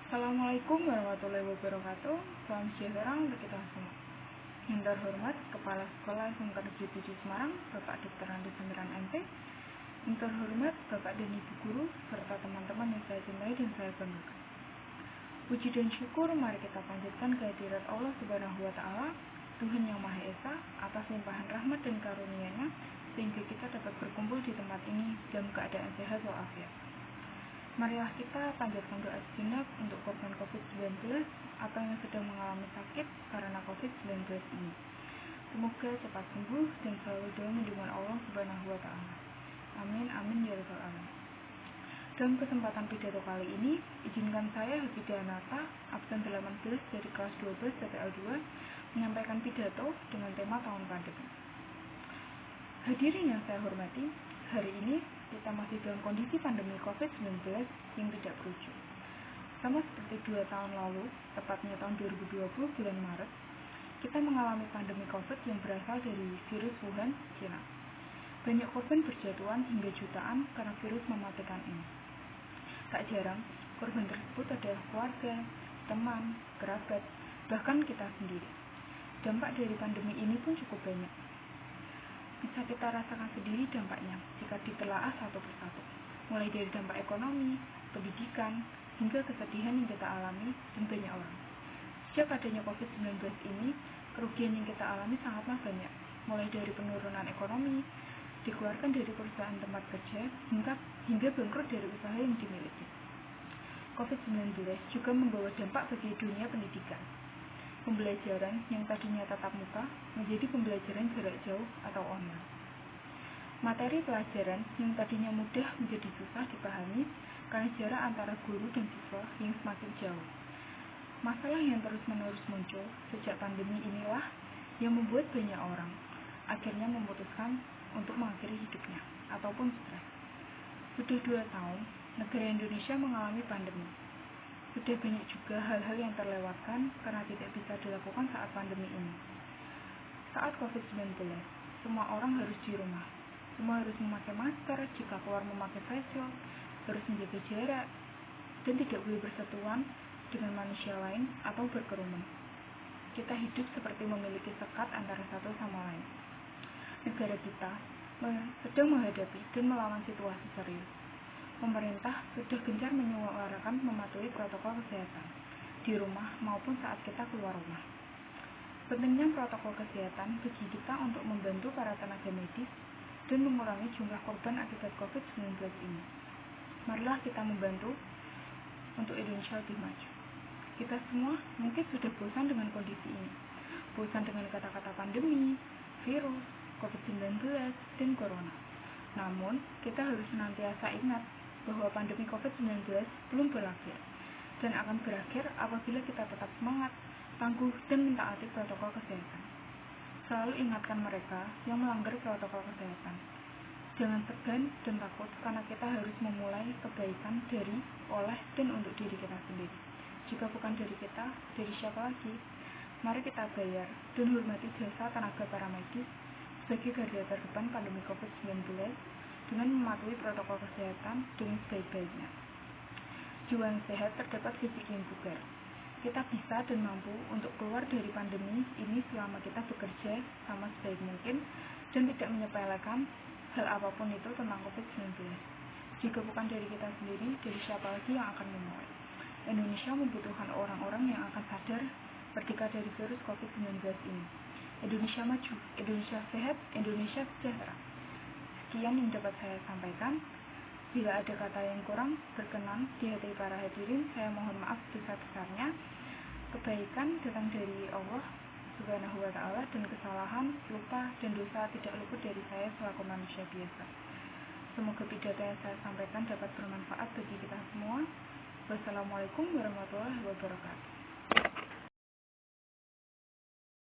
Assalamualaikum warahmatullahi wabarakatuh. Salam sejahtera untuk kita semua. Yang terhormat Kepala Sekolah SMK Negeri 7 Semarang, Bapak Dr. Andi Samiran MP. Yang terhormat Bapak dan Ibu Guru, serta teman-teman yang saya cintai dan saya banggakan. Puji dan syukur mari kita panjatkan kehadirat Allah Subhanahu wa Ta'ala, Tuhan yang Maha Esa, atas limpahan rahmat dan karunia-Nya, sehingga kita dapat berkumpul di tempat ini dalam keadaan sehat walafiat. Marilah kita panjatkan doa sejenak untuk korban COVID-19 atau yang sedang mengalami sakit karena COVID-19 ini. Semoga cepat sembuh dan selalu dalam lindungan Allah Subhanahu wa Ta'ala. Amin, amin, ya rabbal alamin. Dalam kesempatan pidato kali ini, izinkan saya Hafidah Anata, absen 18 dari kelas 12 TPL 2, menyampaikan pidato dengan tema tahun pandemi. Hadirin yang saya hormati, hari ini kita masih dalam kondisi pandemi COVID-19 yang tidak berujung. Sama seperti 2 tahun lalu, tepatnya tahun 2020 bulan Maret, kita mengalami pandemi COVID yang berasal dari virus Wuhan, Cina. Banyak korban berjatuhan hingga jutaan karena virus mematikan ini. Tak jarang, korban tersebut adalah keluarga, teman, kerabat, bahkan kita sendiri. Dampak dari pandemi ini pun cukup banyak. Bisa kita rasakan sendiri dampaknya jika ditelaah satu persatu, mulai dari dampak ekonomi, pendidikan, hingga kesedihan yang kita alami dan banyak orang. Sejak adanya COVID-19 ini, kerugian yang kita alami sangatlah banyak, mulai dari penurunan ekonomi, dikeluarkan dari perusahaan tempat kerja, hingga bangkrut dari usaha yang dimiliki. COVID-19 juga membawa dampak bagi dunia pendidikan. Pembelajaran yang tadinya tatap muka menjadi pembelajaran jarak jauh atau online. Materi pelajaran yang tadinya mudah menjadi susah dipahami karena jarak antara guru dan siswa yang semakin jauh. Masalah yang terus-menerus muncul sejak pandemi inilah yang membuat banyak orang akhirnya memutuskan untuk mengakhiri hidupnya ataupun stres. Sudah 2 tahun, negara Indonesia mengalami pandemi. Sudah banyak juga hal-hal yang terlewatkan karena tidak bisa dilakukan saat pandemi ini. Saat COVID-19, semua orang harus di rumah. Semua harus memakai masker, jika keluar memakai face shield, harus menjaga jarak, dan tidak boleh bersentuhan dengan manusia lain atau berkerumun. Kita hidup seperti memiliki sekat antara satu sama lain. Negara kita sedang menghadapi dan melawan situasi serius. Pemerintah sudah gencar menyuarakan mematuhi protokol kesehatan di rumah maupun saat kita keluar rumah. Pentingnya protokol kesehatan bagi kita untuk membantu para tenaga medis dan mengurangi jumlah korban akibat COVID-19 ini. Marilah kita membantu untuk Indonesia lebih maju. Kita semua mungkin sudah bosan dengan kondisi ini, bosan dengan kata-kata pandemi, virus, COVID-19, dan corona. Namun, kita harus senantiasa ingat bahwa pandemi COVID-19 belum berakhir dan akan berakhir apabila kita tetap semangat, tangguh, dan mentaati protokol kesehatan. Selalu ingatkan mereka yang melanggar protokol kesehatan. Jangan segan dan takut karena kita harus memulai kebaikan dari, oleh, dan untuk diri kita sendiri. Jika bukan dari kita, dari siapa lagi? Mari kita bayar dan hormati jasa tenaga para medis sebagai garda terdepan pandemi COVID-19 dengan mematuhi protokol kesehatan dengan sebaik-baiknya. Jiwa yang sehat terdapat fisik yang bugar. Kita bisa dan mampu untuk keluar dari pandemi ini selama kita bekerja sama sebaik mungkin dan tidak menyepelekan hal apapun itu tentang COVID-19. Jika bukan dari kita sendiri, dari siapa lagi yang akan memulai? Indonesia membutuhkan orang-orang yang akan sadar merdeka dari virus COVID-19 ini. Indonesia maju, Indonesia sehat, Indonesia sejahtera. Sekian yang dapat saya sampaikan. Bila ada kata yang kurang berkenan di hati para hadirin, saya mohon maaf sebesar-besarnya. Kebaikan datang dari Allah Subhanahu wa Ta'ala dan kesalahan, lupa, dan dosa tidak luput dari saya selaku manusia biasa. Semoga pidato yang saya sampaikan dapat bermanfaat bagi kita semua. Wassalamualaikum warahmatullahi wabarakatuh.